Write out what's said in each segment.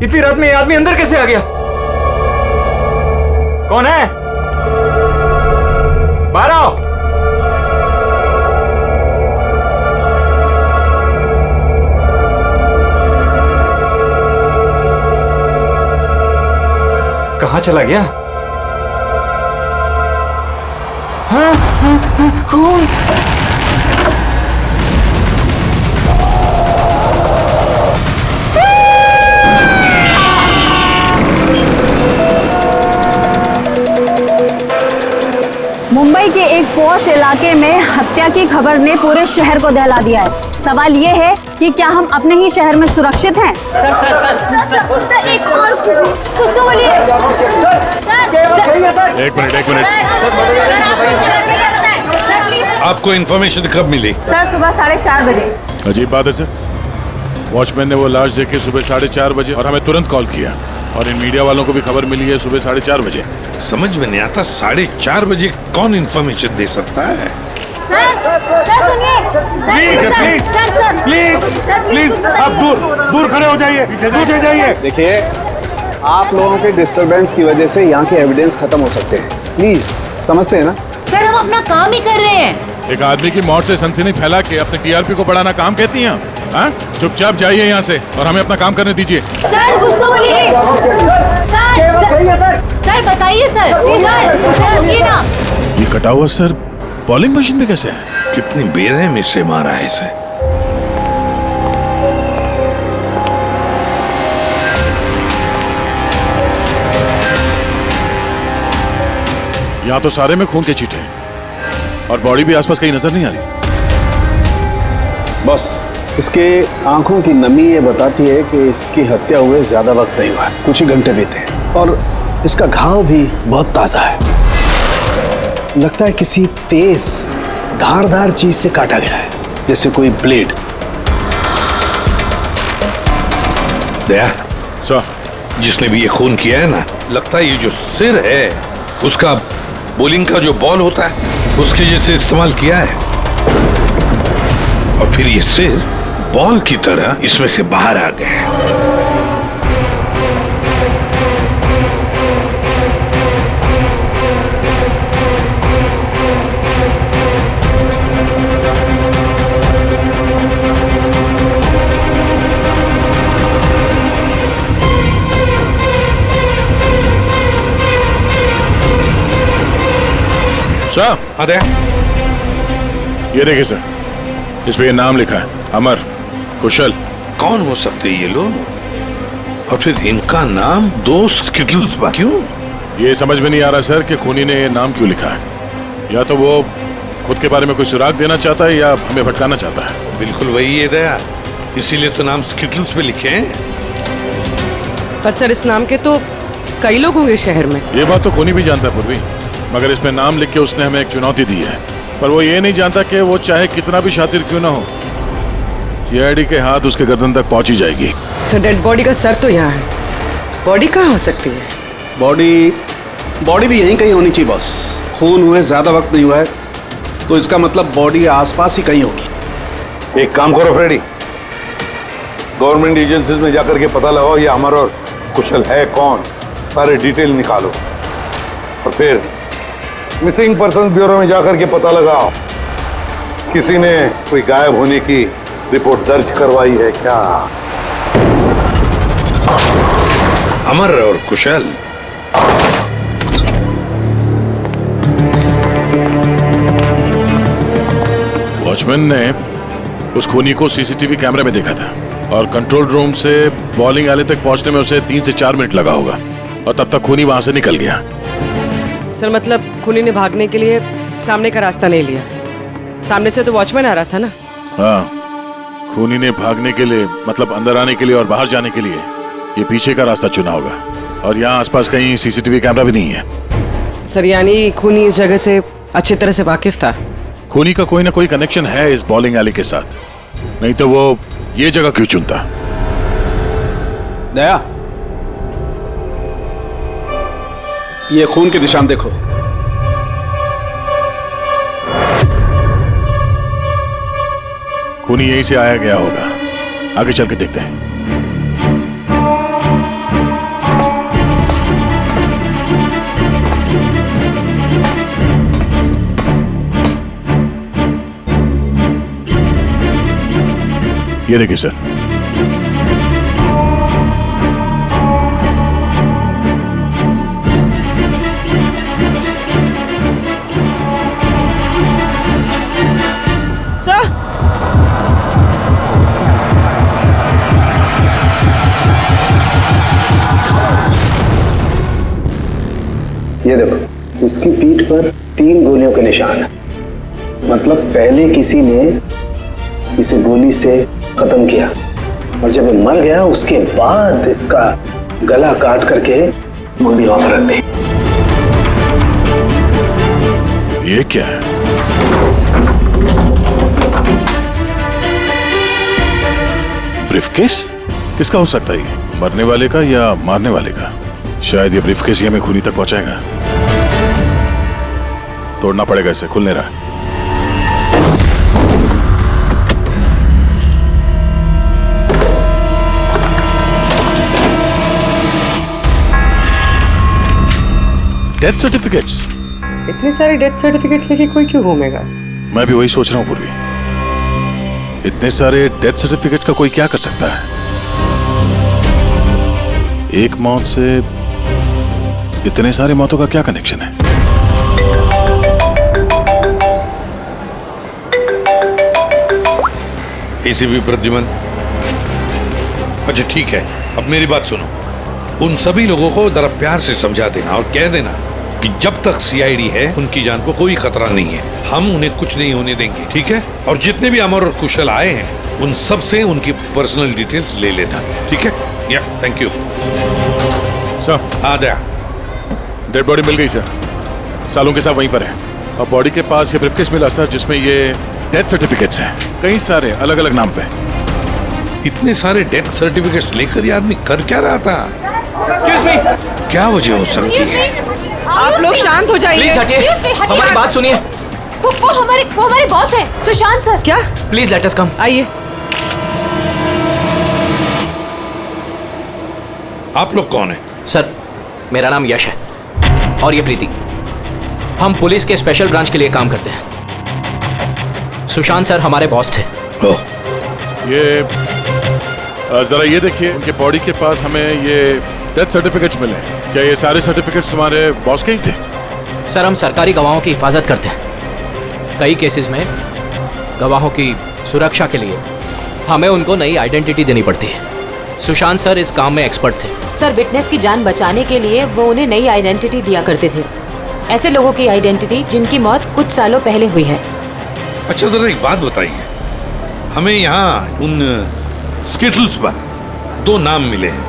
इतनी रात में ये आदमी अंदर कैसे आ गया? कौन है? बाहर आओ। कहाँ चला गया? हाँ, हाँ, हाँ, खून। मुंबई के एक पॉश इलाके में हत्या की खबर ने पूरे शहर को दहला दिया है। सवाल ये है कि क्या हम अपने ही शहर में सुरक्षित हैं? सर एक और कुछ तो बोलिए। एक मिनट। आपको इन्फॉर्मेशन कब मिली? सर सुबह 4:30 बजे। अजीब बात है सर, वॉचमैन ने वो लाश देखी सुबह 4:30 बजे और हमें तुरंत कॉल किया, और इन मीडिया वालों को भी खबर मिली है सुबह 4:30 बजे। समझ में नहीं आता 4:30 बजे कौन इन्फॉर्मेशन दे सकता है? सर सुनिए। प्लीज आप दूर खड़े हो जाइए, दूर जाइए। देखिए, आप लोगों के डिस्टरबेंस की वजह से यहाँ के एविडेंस खत्म हो सकते हैं। प्लीज, समझते हैं ना? सर हम अपना काम ही कर रहे हैं। एक आदमी की मौत से सनसनी फैला के अपने टीआरपी को बढ़ाना काम कहती हैं? हाँ, चुपचाप जाइए यहाँ से और हमें अपना काम करने दीजिए। सर कुछ तो बोलिए। सर बताइए सर ये ना। ये कटा हुआ सर बॉलिंग मशीन में कैसे है? कितनी बेरहमी से मारा है इसे। यहाँ तो सारे में खून के छींटे हैं और बॉडी भी आसपास कहीं नजर नहीं आ रही। बस इसके आंखों की नमी ये बताती है कि इसकी हत्या हुए ज्यादा वक्त नहीं हुआ है, कुछ ही घंटे बीते हैं, और इसका घाव भी बहुत ताजा है। लगता है किसी तेज धारदार चीज से काटा गया है, जैसे कोई ब्लेड। दया सर, जिसने भी ये खून किया है ना, लगता है ये जो सिर है उसका बॉलिंग का जो बॉल होता है उसके जैसे इस्तेमाल किया है, और फिर ये सिर बॉल की तरह इसमें से बाहर आ गया है। सर, हाँ दया, ये देखिए सर, इस पे ये नाम लिखा है, अमर कुशल। कौन हो सकते ये लोग? और फिर इनका नाम दोस्त स्किटल्स पर क्यों? ये समझ में नहीं आ रहा सर कि खूनी ने ये नाम क्यों लिखा है। या तो वो खुद के बारे में कोई सुराग देना चाहता है या हमें भटकाना चाहता है। बिल्कुल वही है दया, इसीलिए तो नाम स्किटल्स पे लिखे हैं। पर सर इस नाम के तो कई लोग होंगे शहर में। ये बात तो खूनी भी जानता है पूर्वी, मगर इसमें नाम लिख के उसने हमें एक चुनौती दी है। पर वो ये नहीं जानता कि वो चाहे कितना भी शातिर क्यों ना हो, सीआईडी के हाथ उसके गर्दन तक पहुंच ही जाएगी। सर डेड बॉडी का सर तो यहाँ है, बॉडी कहाँ हो सकती है? बॉडी भी यहीं कहीं होनी चाहिए बॉस। खून हुए ज्यादा वक्त नहीं हुआ है, तो इसका मतलब बॉडी आसपास ही कहीं होगी। एक काम करो फ्रेडी, गवर्नमेंट एजेंसीज में जाकर के पता लगाओ ये अमर और कुशल है कौन, सारे डिटेल निकालो, और फिर मिसिंग पर्सन ब्यूरो में जाकर के पता लगाओ किसी ने कोई गायब होने की रिपोर्ट दर्ज करवाई है क्या। अमर और कुशल, वॉचमैन ने उस खूनी को सीसीटीवी कैमरे में देखा था, और कंट्रोल रूम से बॉलिंग आले तक पहुंचने में उसे 3 से 4 मिनट लगा होगा, और तब तक खूनी वहां से निकल गया। सर मतलब खूनी ने भागने के लिए सामने का रास्ता नहीं लिया, सामने से तो वॉचमैन आ रहा था ना। हाँ, खूनी ने भागने के लिए मतलब अंदर आने के लिए और बाहर जाने के लिए ये पीछे का रास्ता चुना होगा, और यहाँ आसपास कहीं सीसीटीवी कैमरा भी नहीं है। सर यानी खूनी इस जगह से अच्छी तरह से वाकिफ था। खूनी का कोई ना कोई कनेक्शन है इस बॉलिंग एली के साथ, नहीं तो वो ये जगह क्यों चुनता। दया, ये खून के निशान देखो। खूनी यहीं से आया गया होगा, आगे चल के देखते हैं। ये देखिए सर। सर ये देखो, इसकी पीठ पर 3 गोलियों के निशान है। मतलब पहले किसी ने इसे गोली से खत्म किया और जब ये मर गया उसके बाद इसका गला काट करके मुंडी वहां पर रख दी। ये क्या है? ब्रीफकेस? किसका हो सकता है ये? मरने वाले का या मारने वाले का? शायद ये ब्रीफकेस ही हमें खूनी तक पहुंचाएगा। तोड़ना पड़ेगा इसे, खुल नहीं रहा। Death certificates. इतने सारे डेथ सर्टिफिकेट्स लेके कोई क्यों घूमेगा? मैं भी वही सोच रहा हूं पूर्वी। इतने सारे डेथ सर्टिफिकेट्स का कोई क्या कर सकता है? एक मौत से इतने सारे मौतों का क्या कनेक्शन है? एसीपी प्रद्युमन, अच्छा ठीक है, अब मेरी बात सुनो। उन सभी लोगों को जरा प्यार से समझा देना और कह देना कि जब तक सीआईडी है उनकी जान को कोई खतरा नहीं है, हम उन्हें कुछ नहीं होने देंगे, ठीक है? और जितने भी अमर और कुशल आए हैं उन सब से उनकी पर्सनल डिटेल्स ले लेना, ठीक है? या थैंक यू सर। हाँ दया, डेड बॉडी मिल गई सर, सालों के साथ वहीं पर है। और बॉडी के पास ये ब्रीफकेस मिला सर, जिसमें ये डेथ सर्टिफिकेट्स हैं, कई सारे अलग अलग नाम पे। इतने सारे डेथ सर्टिफिकेट्स लेकर ये आदमी कर क्या रहा था? एक्सक्यूज मी, क्या वजह हो सकती है? आप लोग शांत हो जाइए। प्लीज हटिए, हमारी बात सुनिए। वो हमारे बॉस है, सुशांत सर। क्या? प्लीज लेट अस कम। आइए। आप लोग कौन है? सर, मेरा नाम यश है और ये प्रीति। हम पुलिस के स्पेशल ब्रांच के लिए काम करते हैं। सुशांत सर हमारे बॉस थे। ओह, ये जरा ये देखिए, उनके बॉडी के पास हमें ये डेथ सर्टिफिकेट्स मिले हैं। क्या ये सारे सर्टिफिकेट्स तुम्हारे बॉस के ही थे? सर, हम सरकारी गवाहों की हिफाजत करते हैं। कई केसेस में गवाहों की सुरक्षा के लिए हमें उनको नई आइडेंटिटी देनी पड़ती है। सुशांत सर इस काम में एक्सपर्ट थे। सर, विटनेस की जान बचाने के लिए वो उन्हें नई आइडेंटिटी दिया करते थे। ऐसे लोगों की आइडेंटिटी जिनकी मौत कुछ सालों पहले हुई है। अच्छा जरा एक बात बताइए, हमें यहाँ उन स्किटल्स पर 2 नाम मिले हैं,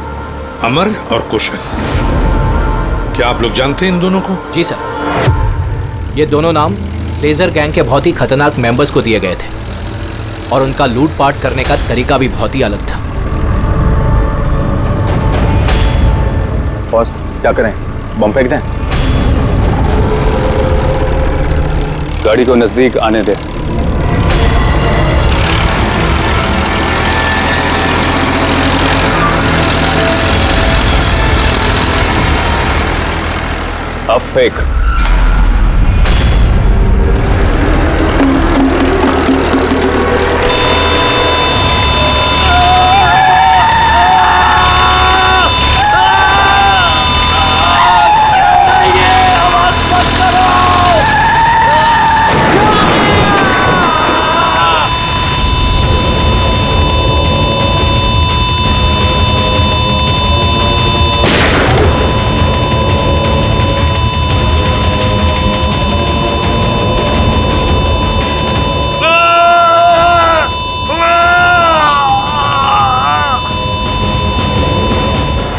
अमर और कुशल। क्या आप लोग जानते हैं इन दोनों को? जी सर, ये दोनों नाम लेजर गैंग के बहुत ही खतरनाक मेंबर्स को दिए गए थे और उनका लूटपाट करने का तरीका भी बहुत ही अलग था। बॉस, क्या करें? बम फेंक दें? गाड़ी को नजदीक आने दे। अब फेंक।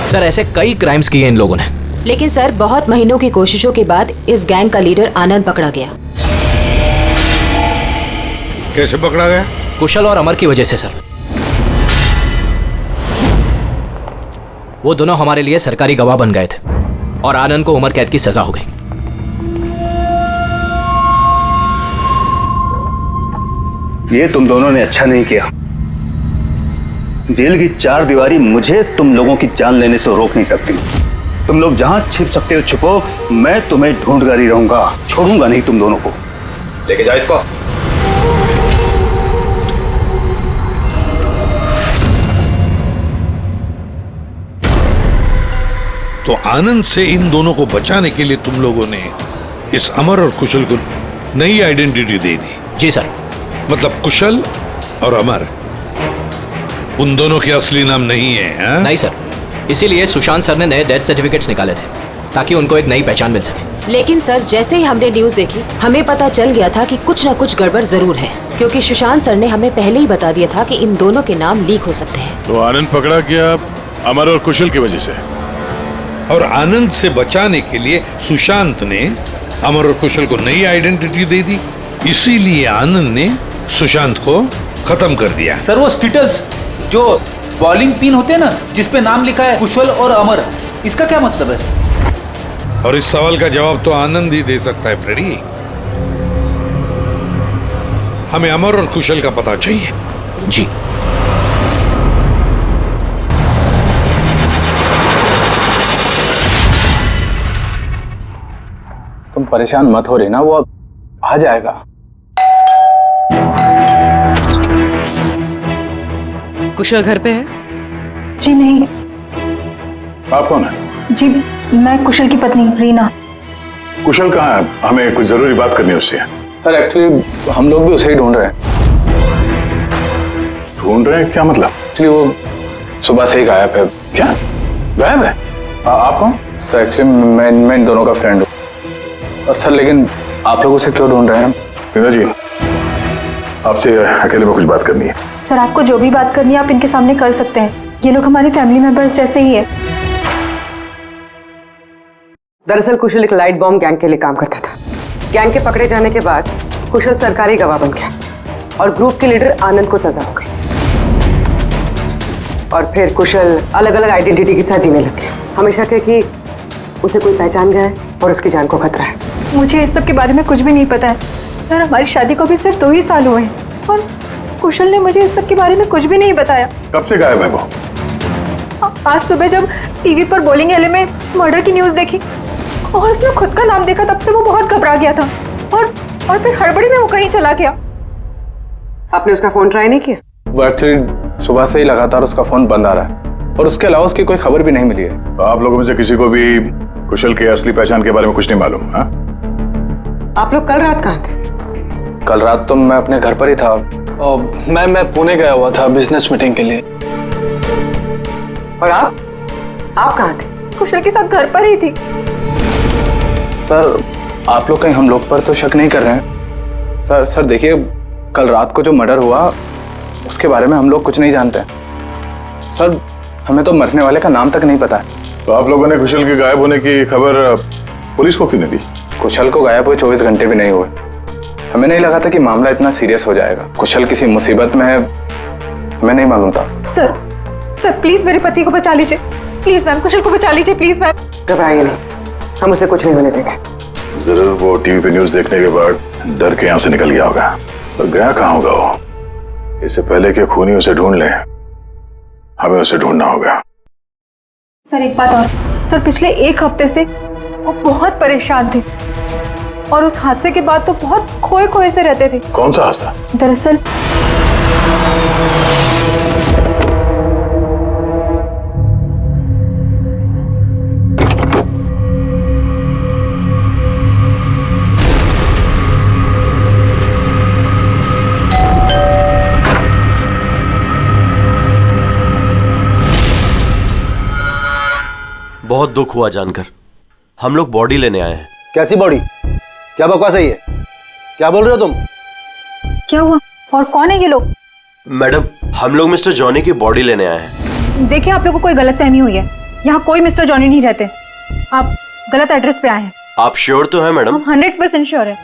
सर, ऐसे कई क्राइम्स किए इन लोगों ने। लेकिन सर, बहुत महीनों की कोशिशों के बाद इस गैंग का लीडर आनंद पकड़ा गया। कैसे पकड़ा गया? कुशल और अमर की वजह से सर। वो दोनों हमारे लिए सरकारी गवाह बन गए थे और आनंद को उम्र कैद की सजा हो गई। ये तुम दोनों ने अच्छा नहीं किया। जेल की 4 दीवारी मुझे तुम लोगों की जान लेने से रोक नहीं सकती। तुम लोग जहां छिप सकते हो छुपो, मैं तुम्हें ढूंढकर ही रहूंगा, छोड़ूंगा नहीं तुम दोनों को। लेके जाओ इसको। तो आनंद से इन दोनों को बचाने के लिए तुम लोगों ने इस अमर और कुशल को नई आइडेंटिटी दे दी। जी सर। मतलब कुशल और अमर उन दोनों के असली नाम नहीं है, हाँ? नहीं सर, इसीलिए सुशांत सर ने नए डेथ सर्टिफिकेट्स निकाले थे ताकि उनको एक नई पहचान मिल सके। लेकिन सर, जैसे ही हमने न्यूज देखी हमें पता चल गया था कि कुछ न कुछ गड़बड़ जरूर है, क्योंकि सुशांत सर ने हमें पहले ही बता दिया था कि इन दोनों के नाम लीक हो सकते हैं। तो आनंद पकड़ा गया अमर और कुशल की वजह से, और आनंद से बचाने के लिए सुशांत ने अमर और कुशल को नई आइडेंटिटी दे दी। इसीलिए आनंद ने सुशांत को खत्म कर दिया। सर वो स्टिटल्स जो बॉलिंग पिन होते हैं ना, जिसपे नाम लिखा है कुशल और अमर, इसका क्या मतलब है? और इस सवाल का जवाब तो आनंद ही दे सकता है फ्रेडी। हमें अमर और कुशल का पता चाहिए। जी। तुम परेशान मत हो रही ना, वो अब आ जाएगा। कुशल घर पे है? जी नहीं। आप कौन है? जी मैं कुशल की पत्नी रीना। कुशल कहाँ है? हमें कुछ जरूरी बात करनी है उससे। सर एक्चुअली हम लोग भी उसे ही ढूंढ रहे हैं। ढूंढ रहे हैं क्या मतलब? एक्चुअली वो सुबह से ही गायब है। क्या गायब है? आप कौन? सर एक्चुअली मैं इन दोनों का फ्रेंड हूँ। सर लेकिन आप लोग उसे क्यों ढूंढ रहे हैं? रीना जी, आपसे अकेले में कुछ बात करनी है। सर आपको जो भी बात करनी है आप इनके सामने कर सकते हैं, ये लोग हमारे फैमिली मेंबर्स जैसे ही है। दरअसल कुशल एक लाइट बॉम्ब गैंग के लिए काम करता था। गैंग के पकड़े जाने के बाद कुशल सरकारी गवाह बन गया और ग्रुप के लीडर आनंद को सजा हो गई। और फिर कुशल अलग अलग आइडेंटिटी के साथ जीने लग गया। हमेशा कहे कि उसे कोई पहचान गया है और उसकी जान को खतरा है। मुझे इस सब के बारे में कुछ भी नहीं पता है सर। हमारी शादी को भी सिर्फ 2 ही साल हुए हैं और कुशल ने मुझे इस सब के बारे में कुछ भी नहीं बताया। कब से गायब है वो? आज सुबह जब टीवी पर बॉलिंग एले में मर्डर की न्यूज देखी और उसने खुद का नाम देखा, तब से वो बहुत घबरा गया था और फिर हड़बड़ी में वो कहीं चला गया। आपने उसका फोन ट्राई नहीं किया? वो एक्चुअली सुबह से ही लगातार उसका फोन बंद आ रहा है और उसके अलावा उसकी कोई खबर भी नहीं मिली है। तो आप लोगों में से किसी को भी कुशल के असली पहचान के बारे में कुछ नहीं मालूम? हाँ, आप लोग कल रात कहाँ थे? कल रात तो मैं अपने घर पर ही था और मैं पुणे गया हुआ था बिजनेस मीटिंग के लिए। और आप कहाँ थे? कुशल के साथ घर पर ही थी। सर आप लोग कहीं हम लोग पर तो शक नहीं कर रहे हैं? सर देखिए, कल रात को जो मर्डर हुआ उसके बारे में हम लोग कुछ नहीं जानते। सर हमें तो मरने वाले का नाम तक नहीं पता है। तो आप लोगों ने कुशल के गायब होने की खबर पुलिस को क्यों नहीं दी? कुशल को गायब हुए 24 घंटे भी नहीं हुए। हमें नहीं लगा था कि मामला इतना सीरियस हो जाएगा। कुशल किसी मुसीबत में है, हमें नहीं मालूम था। सर प्लीज मेरे पति को बचा लीजिए। प्लीज मैम, कुशल को बचा लीजिए प्लीज मैम। घबराइए नहीं, हम उसे कुछ नहीं होने देंगे। जरूर वो टीवी पे न्यूज देखने के बाद डर के यहाँ से निकल गया होगा। पर गया कहाँ होगा वो? इससे पहले कि खूनी उसे ढूंढ ले, हमें उसे ढूंढना होगा। सर एक बात और, सर पिछले 1 हफ्ते से वो बहुत परेशान थे और उस हादसे के बाद तो बहुत खोए से रहते थे। कौन सा हादसा? दरअसल बहुत दुख हुआ जानकर। हम लोग बॉडी लेने आए हैं। कैसी बॉडी? क्या बकवास है ये? क्या बोल रहे हो तुम? क्या हुआ और कौन है ये लोग? मैडम, हम लोग मिस्टर जॉनी की बॉडी लेने आए हैं। देखिए आप लोगों को कोई गलतफहमी हुई है। यहाँ कोई मिस्टर जॉनी नहीं रहते। आप गलत एड्रेस पे आए हैं। आप श्योर तो हैं मैडम? हम 100% श्योर है।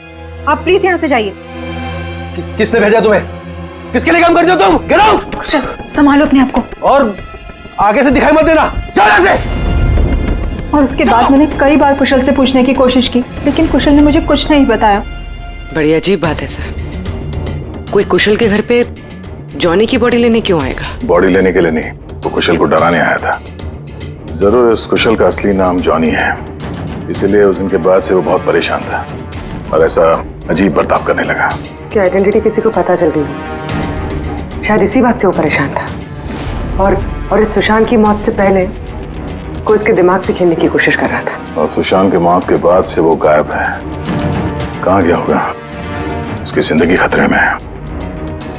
आप प्लीज यहाँ से जाइए। किसने भेजा तुम्हें? किसके लिए काम करते हो तुम? Get out! संभालो अपने आप को और आगे से दिखाई मत देना। जाओ यहाँ से। और उसके बाद मैंने कई बार कुशल से पूछने की कोशिश की, लेकिन कुशल ने मुझे कुछ नहीं बताया। बड़ी अजीब बात है सर। कोई कुशल के घर पे जॉनी की बॉडी लेने क्यों आएगा? बॉडी लेने के लिए नहीं, वो कुशल को डराने आया था। जरूर इस कुशल का असली नाम जॉनी है, इसीलिए उस दिन के बाद से वो बहुत परेशान था और ऐसा अजीब बर्ताव करने लगा। कि आइडेंटिटी किसी को पता चल गई, शायद इसी बात से वो परेशान था। और इस सुशांत की मौत से पहले को इसके दिमाग से खेलने की कोशिश कर रहा था। और सुशांत के मौत के बाद से वो गायब है। कहाँ गया होगा? उसकी जिंदगी खतरे में है।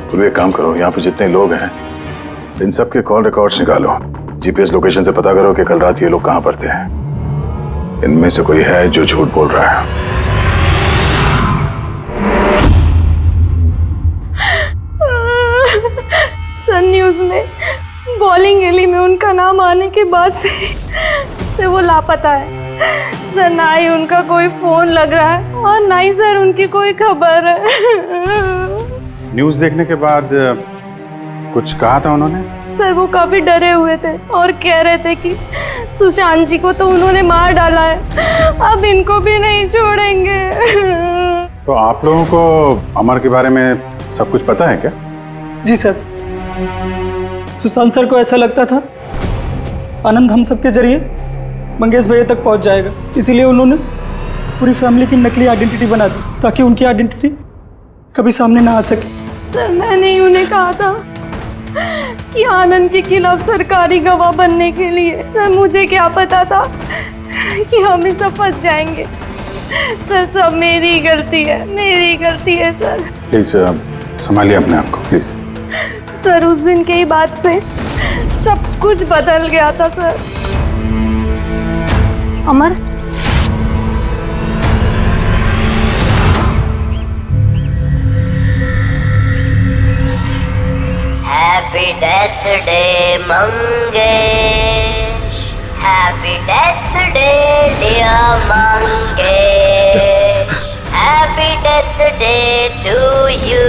तो एक काम करो, यहाँ पे जितने लोग हैं इन सब के कॉल रिकॉर्ड्स निकालो, जीपीएस लोकेशन से पता करो कि कल रात ये लोग कहाँ पर थे। इनमें से कोई है जो झूठ बोल रहा है। सन न्यूज़ में बॉलिंग एली में उनका नाम आने के बाद से वो लापता है सर। ना ही उनका कोई फोन लग रहा है और ना ही सर उनकी कोई खबर है। न्यूज़ देखने के बाद कुछ कहा था उन्होंने? सर वो काफी डरे हुए थे और कह रहे थे कि सुशांत जी को तो उन्होंने मार डाला है, अब इनको भी नहीं छोड़ेंगे। तो आप लोगों को अमर के बारे में सब कुछ पता है क्या? जी सर, सुशांत सर को ऐसा लगता था आनंद हम सबके जरिए मंगेश भैया तक पहुंच जाएगा, इसीलिए उन्होंने पूरी फैमिली की नकली आइडेंटिटी बना दी ताकि उनकी आइडेंटिटी कभी सामने ना आ सके। सर मैंने ही उन्हें कहा था कि आनंद के खिलाफ सरकारी गवाह बनने के लिए। सर मुझे क्या पता था कि हम इस सब फंस जाएंगे। सर सब मेरी गलती है, मेरी गलती है सर। प्लीज संभालिए अपने आप को प्लीज। सर उस दिन के ही बाद से सब कुछ बदल गया था sir. Amar happy death day Mangesh, happy death day dear Mangesh, happy death day to you.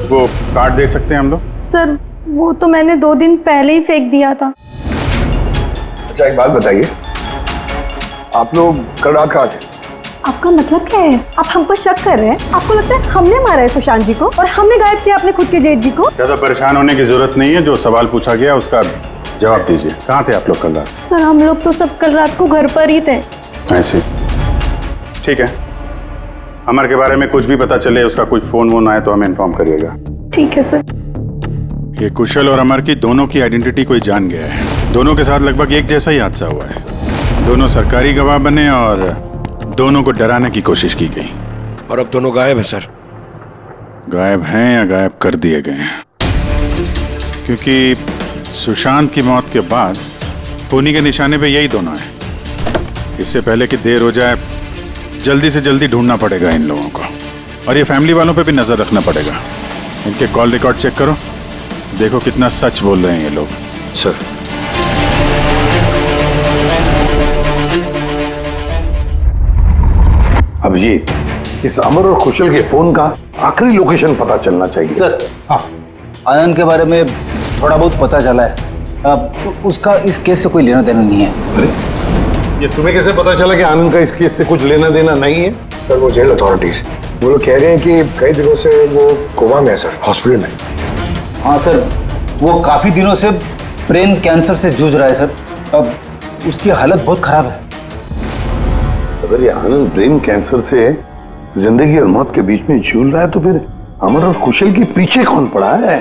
वो कार्ड दे सकते हैं हम लोग? सर वो तो मैंने 2 दिन पहले ही फेंक दिया था। अच्छा एक बात बताइए, आप लोग कल रात कहाँ थे? आपका मतलब क्या है? आप हम पर शक कर रहे हैं? आपको लगता है हमने मारा है सुशांत जी को और हमने गायब किया अपने खुद के जेठ जी को? ज्यादा परेशान होने की जरूरत नहीं है, जो सवाल पूछा गया उसका जवाब दीजिए। कहाँ थे आप लोग कल रात? सर हम लोग तो सब कल रात को घर पर ही थे। ऐसे ठीक है, अमर के बारे में कुछ भी पता चले, उसका कुछ फोन वोन आए तो हमें इन्फॉर्म करिएगा। ठीक है सर। ये कुशल और अमर की दोनों की आइडेंटिटी कोई जान गया है। दोनों के साथ लगभग एक जैसा ही हादसा हुआ है। दोनों सरकारी गवाह बने और दोनों को डराने की कोशिश की गई। और अब दोनों गायब है सर। गायब हैं या गायब कर दिए गए हैं? क्योंकि सुशांत की मौत के बाद खूनी के निशाने पे यही दोनों हैं। इससे पहले कि देर हो जाए जल्दी से जल्दी ढूंढना पड़ेगा इन लोगों को, और ये फैमिली वालों पे भी नजर रखना पड़ेगा। इनके कॉल रिकॉर्ड चेक करो, देखो कितना सच बोल रहे हैं ये लोग। सर अभिजीत, इस अमर और कुशल के फोन का आखिरी लोकेशन पता चलना चाहिए। सर हाँ, आनंद के बारे में थोड़ा बहुत पता चला है। अब उसका इस केस से कोई लेना देना नहीं है। अरे ये तुम्हें कैसे पता चला कि आनंद का इस केस से कुछ लेना देना नहीं है? सर वो जेल अथॉरिटीज वो लोग कह रहे हैं कि कई दिनों से वो कोमा में है सर, हॉस्पिटल में। हाँ सर, वो काफी दिनों से ब्रेन कैंसर से जूझ रहा है सर। अब उसकी हालत बहुत खराब है। अगर ये आनंद ब्रेन कैंसर से जिंदगी और मौत के बीच में झूल रहा है तो फिर अमर और कुशल के पीछे कौन पड़ा है?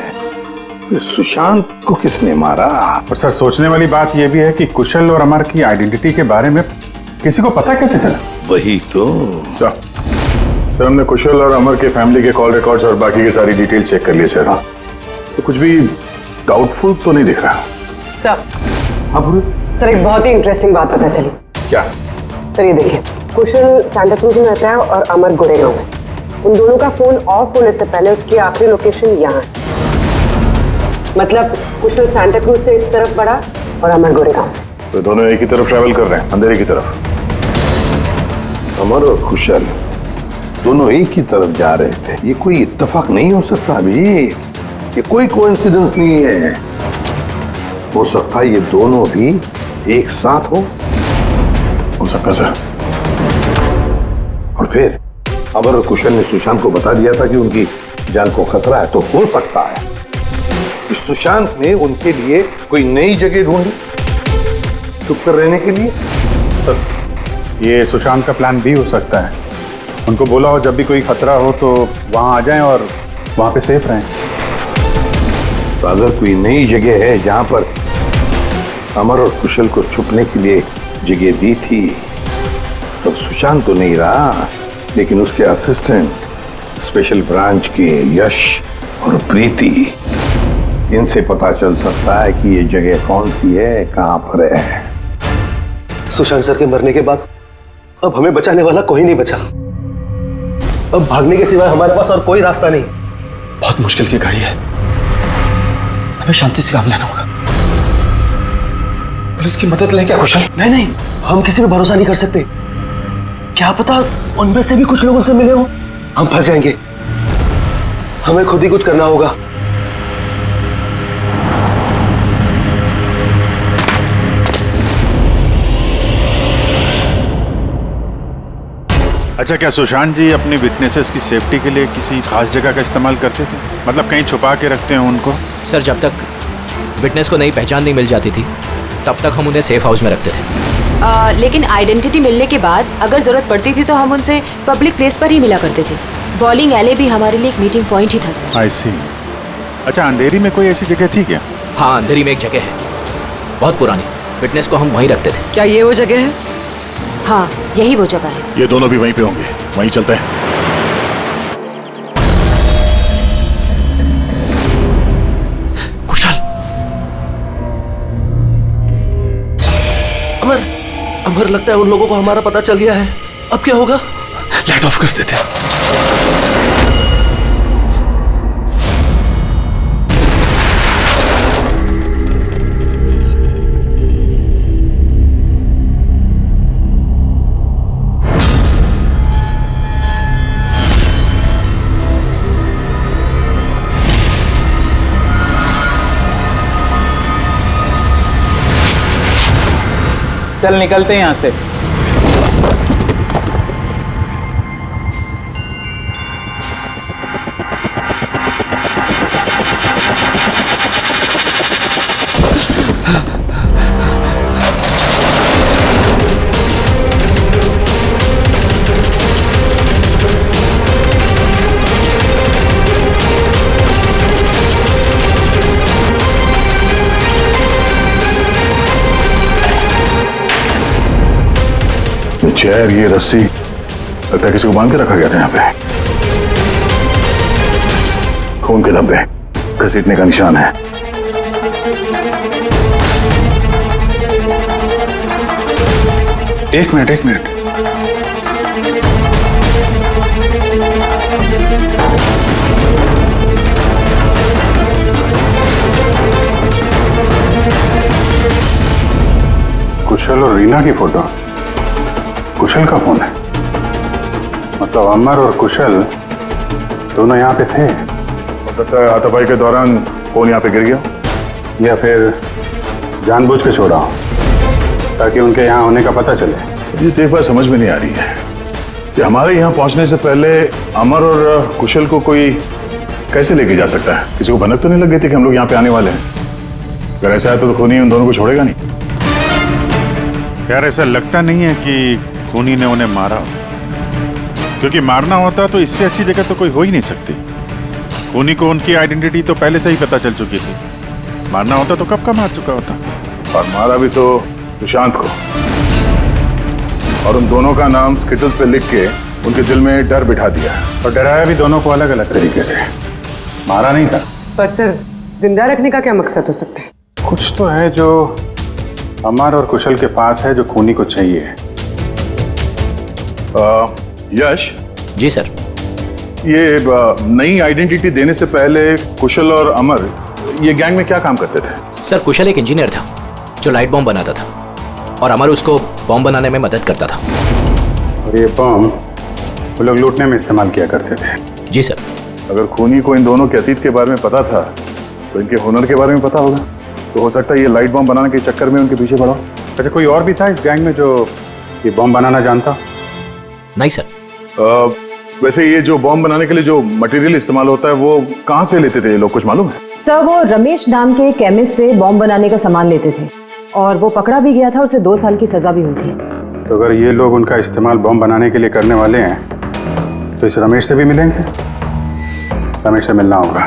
फिर सुशांत को किसने मारा? और सर सोचने वाली बात यह भी है कि कुशल और अमर की आइडेंटिटी के बारे में किसी को पता कैसे चला? वही तो सर हमने कुशल और अमर के फैमिली के कॉल रिकॉर्ड्स और बाकी की सारी डिटेल चेक कर ली सर। हाँ, तो कुछ भी डाउटफुल तो नहीं दिख रहा। सर हाँ सर एक बहुत ही इंटरेस्टिंग बात पता चली। क्या? सर ये देखिए, कुशल सांता क्रूज में रहता है और अमर गोरेगांव में। उन दोनों का फोन ऑफ होने से पहले उसकी आखिरी लोकेशन यहाँ है। मतलब कुशल सांता क्रूज से इस तरफ बढ़ा और अमर गोरेगांव से। तो दोनों एक ही तरफ ट्रैवल कर रहे हैं, अंधेरे की तरफ। अमर और कुशल दोनों एक ही तरफ जा रहे थे। ये कोई इत्तेफाक नहीं हो सकता अभी, ये कोई कोइंसिडेंस नहीं है। हो सकता है ये दोनों भी एक साथ हो सकता सर। और फिर अमर और कुशल ने सुशांत को बता दिया था कि उनकी जान को खतरा है, तो हो सकता है कि सुशांत ने उनके लिए कोई नई जगह ढूंढी चुप कर रहने के लिए। सर ये सुशांत का प्लान भी हो सकता है। उनको बोला हो जब भी कोई खतरा हो तो वहां आ जाएं और वहां पे सेफ रहें। तो अगर कोई नई जगह है जहां पर अमर और कुशल को छुपने के लिए जगह दी थी, तब सुशांत तो नहीं रहा, लेकिन उसके असिस्टेंट स्पेशल ब्रांच के यश और प्रीति, इनसे पता चल सकता है कि ये जगह कौन सी है, कहां पर है। सुशांत सर के मरने के बाद अब हमें बचाने वाला कोई नहीं बचा। अब भागने के सिवाय हमारे पास और कोई रास्ता नहीं। बहुत मुश्किल की घड़ी है, हमें शांति से काम लेना होगा। पुलिस की मदद लें क्या कुशल? नहीं नहीं, हम किसी पे भरोसा नहीं कर सकते। क्या पता उनमें से भी कुछ लोग उनसे मिले हो, हम फंस जाएंगे। हमें खुद ही कुछ करना होगा। अच्छा, क्या सुशांत जी अपनी विटनेसेस की सेफ्टी के लिए किसी खास जगह का इस्तेमाल करते थे? मतलब कहीं छुपा के रखते हैं उनको? सर, जब तक विटनेस को नई पहचान नहीं मिल जाती थी तब तक हम उन्हें सेफ हाउस में रखते थे। लेकिन आइडेंटिटी मिलने के बाद अगर जरूरत पड़ती थी तो हम उनसे पब्लिक प्लेस पर ही मिला करते थे। बॉलिंग एले भी हमारे लिए एक मीटिंग पॉइंट ही था सर। आई सी। अच्छा, अंधेरी में कोई ऐसी जगह थी क्या? हाँ, अंधेरी में एक जगह है, बहुत पुरानी। विटनेस को हम वहीं रखते थे। क्या ये वो जगह है? हाँ, यही वो जगह है। ये दोनों भी वहीं पे होंगे, वहीं चलते हैं। कुशल, अमर, अमर, लगता है उन लोगों को हमारा पता चल गया है। अब क्या होगा? लाइट ऑफ कर देते हैं। चल निकलते हैं यहाँ से। चेयर, ये रस्सी, लगता है किसी को बांध के रखा गया था यहाँ पे। खून के धब्बे, घसीटने का निशान है। एक मिनट, एक मिनट। कुशल और रीना की फोटो। कुशल का फोन है, मतलब अमर और कुशल दोनों यहाँ पे थे। हो सकता है हाथापाई के दौरान फोन यहाँ पे गिर गया, या फिर जानबूझ के छोड़ा हो ताकि उनके यहाँ होने का पता चले। ये एक बात समझ में नहीं आ रही है कि हमारे यहाँ पहुँचने से पहले अमर और कुशल को कोई कैसे लेके जा सकता है? किसी को भनक तो नहीं लग गई थी कि हम लोग यहाँ पे आने वाले हैं? अगर ऐसा है तो खूनी उन दोनों को छोड़ेगा नहीं। यार, ऐसा लगता नहीं है कि खूनी ने उन्हें मारा, क्योंकि मारना होता तो इससे अच्छी जगह तो कोई हो ही नहीं सकती। खूनी को उनकी आइडेंटिटी तो पहले से ही पता चल चुकी थी। मारना होता तो कब का मार चुका होता। और मारा भी तो सुशांत को, और उन दोनों का नाम स्किटल्स पे लिख के उनके दिल में डर बिठा दिया, और डराया भी दोनों को अलग अलग तरीके से। मारा नहीं था। पर सर, जिंदा रखने का क्या मकसद हो सकता है? कुछ तो है जो अमर और कुशल के पास है जो खूनी को चाहिए। यश जी सर, ये नई आइडेंटिटी देने से पहले कुशल और अमर ये गैंग में क्या काम करते थे? सर, कुशल एक इंजीनियर था जो लाइट बॉम्ब बनाता था, और अमर उसको बॉम्ब बनाने में मदद करता था। और ये बॉम्ब वो लोग लूटने में इस्तेमाल किया करते थे। जी सर। अगर खूनी को इन दोनों के अतीत के बारे में पता था तो इनके हुनर के बारे में पता होगा, तो हो सकता है ये लाइट बॉम्ब बनाने के चक्कर में उनके पीछे पड़ा। अच्छा, कोई और भी था इस गैंग में जो ये बॉम्ब बनाना जानता? नहीं सर। वैसे ये जो बॉम्ब बनाने के लिए जो मटेरियल इस्तेमाल होता है वो कहाँ से लेते थे लोग, कुछ मालूम है? सर, वो रमेश नाम के केमिस्ट से बॉम्ब बनाने का सामान लेते थे, और वो पकड़ा भी गया था, उसे 2 साल की सजा भी हुई थी। तो अगर ये लोग उनका इस्तेमाल बॉम्ब बनाने के लिए करने वाले हैं तो इस रमेश से भी मिलेंगे। रमेश से मिलना होगा।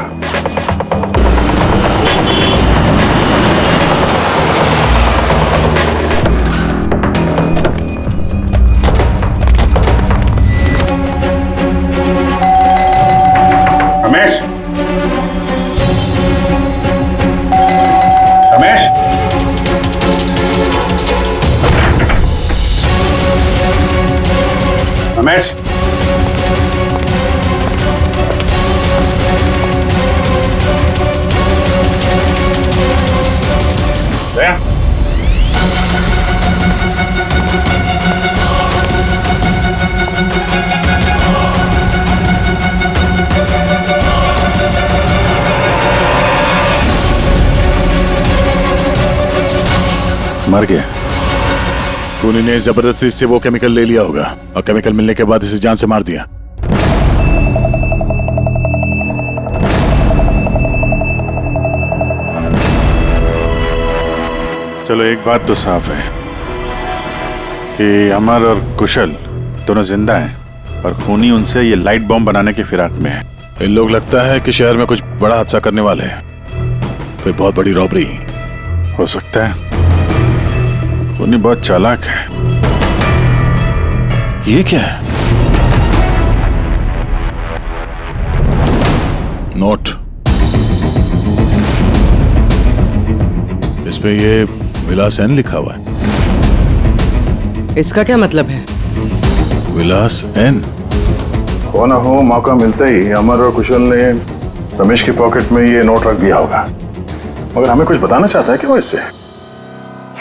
मर गया। खूनी ने जबरदस्ती से वो केमिकल ले लिया होगा और केमिकल मिलने के बाद इसे जान से मार दिया। चलो एक बात तो साफ है कि अमर और कुशल दोनों जिंदा हैं और खूनी उनसे ये लाइट बॉम्ब बनाने की फिराक में है। इन लोग लगता है कि शहर में कुछ बड़ा हादसा करने वाले हैं, कोई बहुत बड़ी रॉबरी हो सकता है। खूनी बहुत चालाक है। ये क्या है? नोट, इस पे ये विलास एन लिखा हुआ है। इसका क्या मतलब है? विलास एन। हो ना हो, मौका मिलते ही अमर और कुशल ने रमेश की पॉकेट में ये नोट रख दिया होगा, मगर हमें कुछ बताना चाहता है कि वो इससे।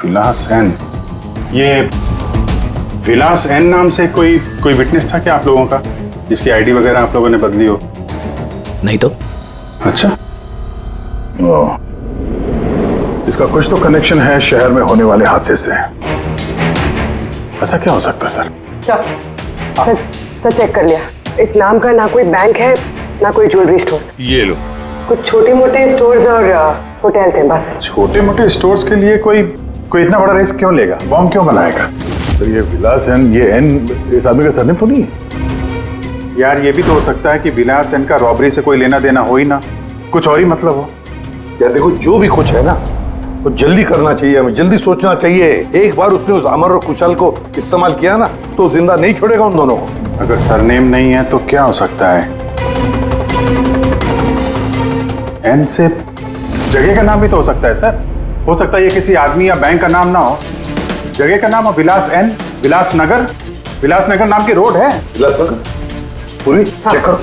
विलास एन, ये विलास एन नाम से कोई विटनेस था क्या आप लोगों का, जिसकी आईडी वगैरह आप लोगों ने बदली हो? नहीं तो। अच्छा, ओह, इसका कुछ तो कनेक्शन है शहर में होने वाले हादसे से। ऐसा क्या हो सकता है सर? सर चेक कर लिया, इस नाम का ना कोई बैंक है ना कोई ज्वेलरी स्टोर। ये लो। कुछ छोटे मोटे स्टोर्स और होटल्स हैं बस। छोटे मोटे स्टोर्स के लिए कोई इतना बड़ा रिस्क क्यों लेगा? बॉम्ब क्यों बनाएगा? सर ये विलास एन, ये एन इस आदमी का सरनेम तो नहीं है? यार ये भी तो हो सकता है कि विलास एन का रॉबरी से कोई लेना देना हो ही ना, कुछ और ही मतलब हो। यार देखो, जो भी कुछ है ना वो जल्दी करना चाहिए, हमें जल्दी सोचना चाहिए। एक बार उसने उस अमर और कुशल को इस्तेमाल किया ना तो जिंदा नहीं छोड़ेगा उन दोनों को। अगर सरनेम नहीं है तो क्या हो सकता है? एन से जगह का नाम भी तो हो सकता है सर। हो सकता है ये किसी आदमी या बैंक का नाम ना हो, जगह का नाम हो विलास एन, विलासनगर। विलासनगर नाम की रोड है। विलासनगर पूरी चेक करो।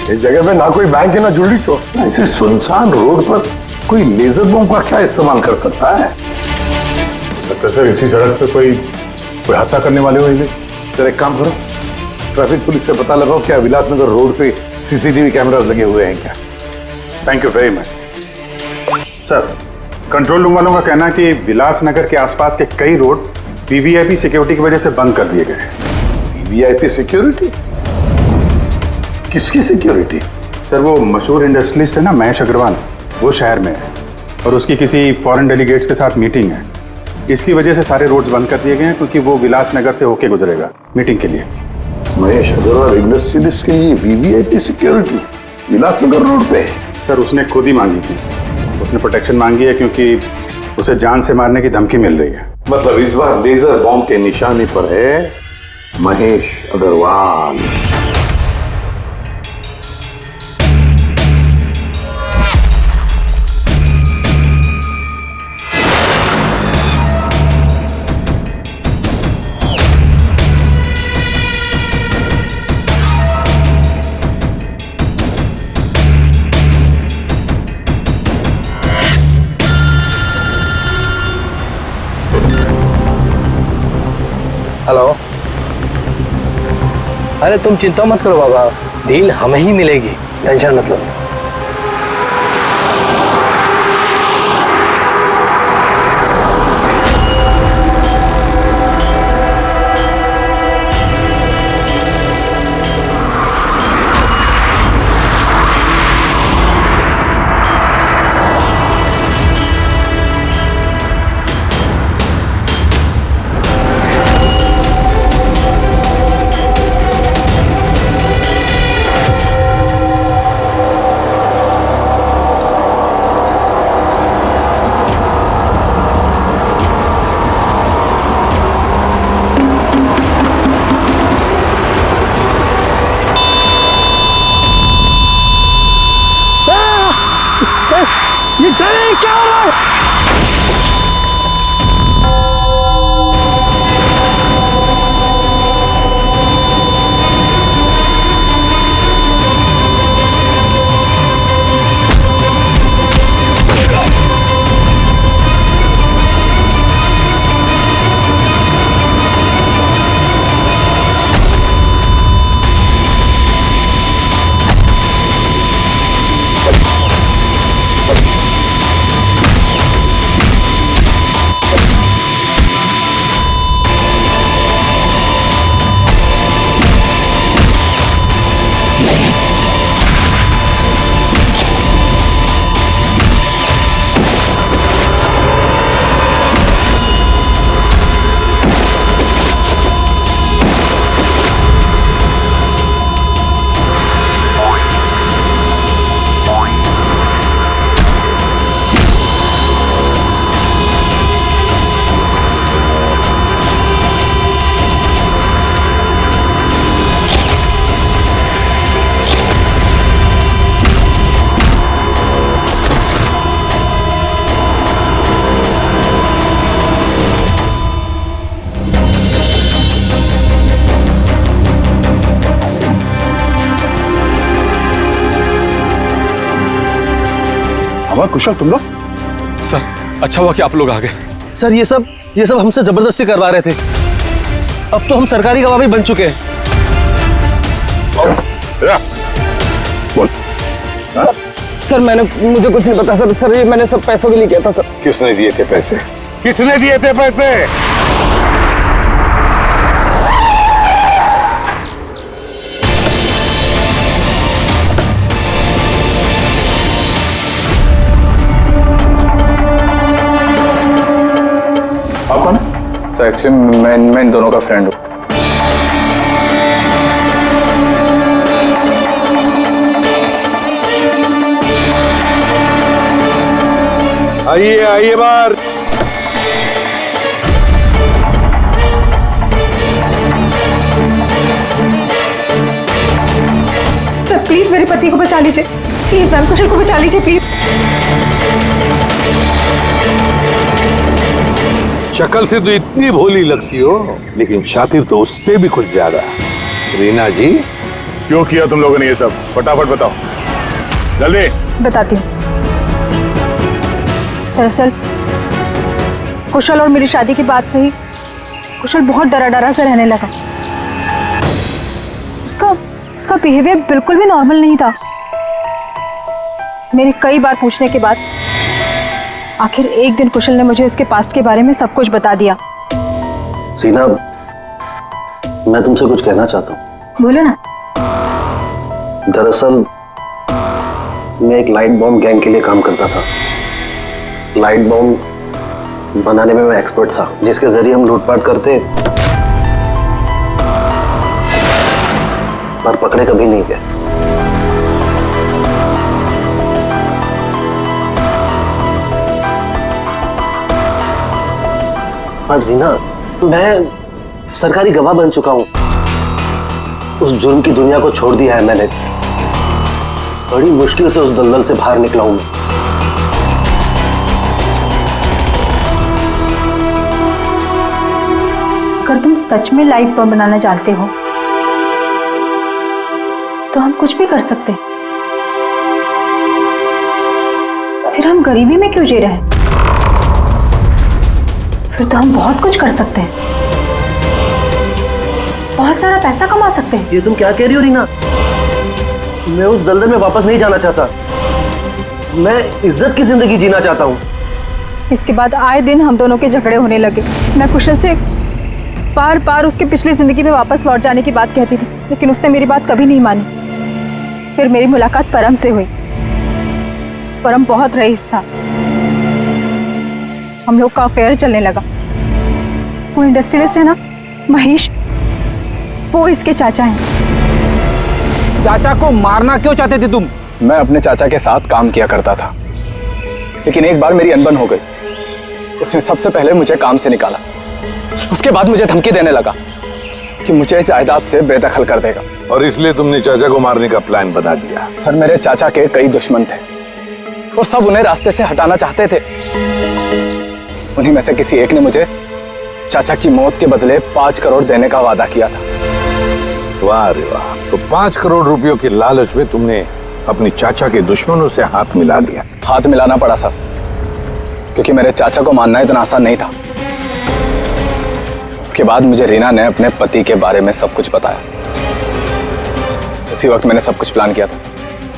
इस जगह पे ना कोई बैंक है ना ज्वेलरी स्टोर। ऐसे सुनसान रोड पर कोई लेजर बम का क्या इस्तेमाल कर सकता है? हो सकता है सर इसी सड़क पे कोई हादसा करने वाले हो। सर एक काम करो, ट्रैफिक पुलिस से पता लगाओ क्या विलासनगर रोड पे सीसीटीवी कैमरास लगे हुए हैं क्या? Thank you very much sir. Control room वालों का कहना है कि विलासनगर के आसपास के कई रोड वीवीआईपी सिक्योरिटी की वजह से बंद कर दिए गए। VVIP security? किसकी सिक्योरिटी? सर वो मशहूर इंडस्ट्रियलिस्ट है ना महेश अग्रवाल, वो शहर में है और उसकी किसी फॉरेन डेलीगेट्स के साथ मीटिंग है। इसकी वजह से सारे रोड्स बंद कर दिए गए हैं क्योंकि वो विलासनगर से होके गुजरेगा मीटिंग के लिए। महेश अग्रवाल इंडस्ट्रियलिस्ट के लिए वीवीआईपी सिक्योरिटी विलासनगर रोड पे? सर उसने खुद ही मांगी थी, उसने प्रोटेक्शन मांगी है क्योंकि उसे जान से मारने की धमकी मिल रही है। मतलब इस बार लेजर बॉम्ब के निशाने पर है महेश अग्रवाल। हेलो। अरे तुम चिंता मत करो बाबा, डील हमें ही मिलेगी, टेंशन मत लो। ये क्या हो रहा है? अमर कुशल तुम लोग? सर अच्छा हुआ कि आप लोग आ गए। सर ये सब हमसे जबरदस्ती करवा रहे थे। अब तो हम सरकारी गवाह भी बन चुके हैं। बोल। सर मुझे कुछ नहीं पता सर ये मैंने सब पैसों के लिए किया था सर। किसने दिए थे पैसे? किसने दिए थे पैसे? आप कौन? सर एक्चुअली मैं इन दोनों का फ्रेंड हूँ। आइए बाहर। सर प्लीज मेरे पति को बचा लीजिए, प्लीज मैम, कुशल को बचा लीजिए प्लीज। शक्ल से तो इतनी भोली लगती हो, लेकिन शातिर तो उससे भी कुछ ज्यादा। रीना जी, क्यों किया तुम लोगों ने ये सब? फटाफट बताओ, जल्दी। बताती हूँ। दरअसल कुशल और मेरी शादी की बात से ही कुशल बहुत डरा से रहने लगा। उसका बिहेवियर बिल्कुल भी नॉर्मल नहीं था। मेरे कई बार पूछने के बाद आखिर एक दिन कुशल ने मुझे उसके पास्ट के बारे में सब कुछ बता दिया। रीना, मैं तुमसे कुछ कहना चाहता हूँ। बोलो ना। दरअसल मैं एक लाइट बॉम्ब गैंग के लिए काम करता था। लाइट बॉम्ब बनाने में मैं एक्सपर्ट था, जिसके जरिए हम लूटपाट करते, पर पकड़े कभी नहीं गए। पर रीना, मैं सरकारी गवाह बन चुका हूं। उस जुर्म की दुनिया को छोड़ दिया है मैंने। बड़ी मुश्किल से उस दलदल से बाहर निकला हूं मैं। अगर तुम सच में लाइट बम बनाना जानते हो तो हम कुछ भी कर सकते हैं। फिर हम गरीबी में क्यों जी रहे हैं? फिर तो हम बहुत कुछ कर सकते हैं, बहुत सारा पैसा कमा सकते हैं। ये तुम क्या कह रही हो रीना? मैं उस दलदल में वापस नहीं जाना चाहता। मैं इज्जत की जिंदगी जीना चाहता हूँ। इसके बाद आए दिन हम दोनों के झगड़े होने लगे। मैं कुशल से बार बार उसकी पिछली जिंदगी में वापस लौट जाने की बात कहती थी, लेकिन उसने मेरी बात कभी नहीं मानी। फिर मेरी मुलाकात परम से हुई। परम बहुत रईस था। हम लोग का अफेयर चलने लगा। वो इंडस्ट्रियलिस्ट है ना, महेश, वो इसके चाचा हैं। चाचा को मारना क्यों चाहते थे तुम? मैं अपने चाचा के साथ काम किया करता था, लेकिन एक बार मेरी अनबन हो गई। उसने सबसे पहले मुझे काम से निकाला। उसके बाद मुझे धमकी देने लगा कि मुझे जायदाद से बेदखल कर देगा। और इसलिए तुमने चाचा को मारने का प्लान बना दिया? सर, मेरे चाचा के कई दुश्मन थे और सब उन्हें रास्ते से हटाना चाहते थे। उन्हीं में से किसी एक ने मुझे चाचा की मौत के बदले 5 करोड़ देने का वादा किया था। वाह रे वाह! तो 5 करोड़ रुपयों के लालच में तुमने अपने चाचा के दुश्मनों से हाथ मिला लिया। हाथ मिलाना पड़ा सर, क्योंकि मेरे चाचा को मानना इतना आसान नहीं था। उसके बाद मुझे रीना ने अपने पति के बारे में सब कुछ बताया। उसी वक्त मैंने सब कुछ प्लान किया था सर।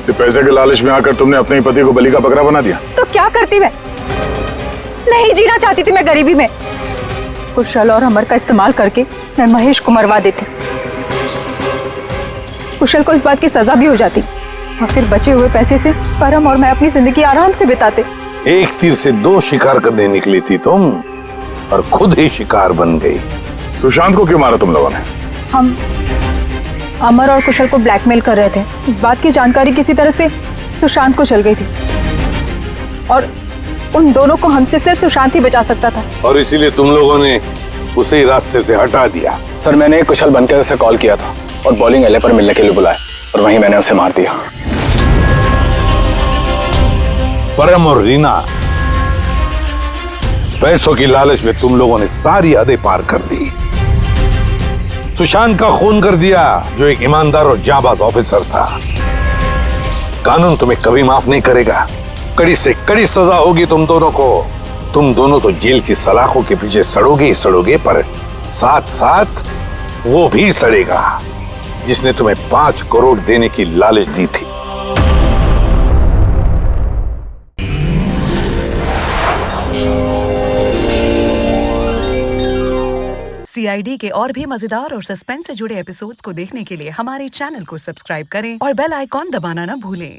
तो पैसे के लालच में आकर तुमने अपने पति को बलि का बकरा बना दिया। तो क्या करती मैं? नहीं जीना चाहती थी मैं गरीबी में। कुशल और अमर का इस्तेमाल करके मैं महेश को मरवा देती। कुशल को इस बात की सजा भी हो जाती और फिर बचे हुए पैसे से परम और मैं अपनी जिंदगी आराम से बिताते। एक तीर से 2 शिकार करने निकली थी तुम और खुद ही शिकार बन गई। सुशांत को क्यों मारा तुम लोगों ने? हम अमर और कुशल को ब्लैकमेल कर रहे थे। इस बात की जानकारी किसी तरह से सुशांत को चल गई थी और उन दोनों को हमसे सिर्फ सुशांत ही बचा सकता था। और इसीलिए तुम लोगों ने उसे ही रास्ते से हटा दिया। सर, मैंने कुशल बनकर उसे कॉल किया था और बॉलिंग एले पर मिलने के लिए बुलाया और वहीं मैंने उसे मार दिया। परम और रीना, पैसों की लालच में तुम लोगों ने सारी हदें पार कर दी। सुशांत का खून कर दिया, जो एक ईमानदार और जाबाज ऑफिसर था। कानून तुम्हें कभी माफ नहीं करेगा। कड़ी से कड़ी सजा होगी तुम दोनों को। तुम दोनों तो जेल की सलाखों के पीछे सड़ोगे ही सड़ोगे, पर साथ साथ वो भी सड़ेगा जिसने तुम्हें 5 करोड़ देने की लालच दी थी। सीआईडी के और भी मजेदार और सस्पेंस से जुड़े एपिसोड्स को देखने के लिए हमारे चैनल को सब्सक्राइब करें और बेल आइकॉन दबाना ना भूलें।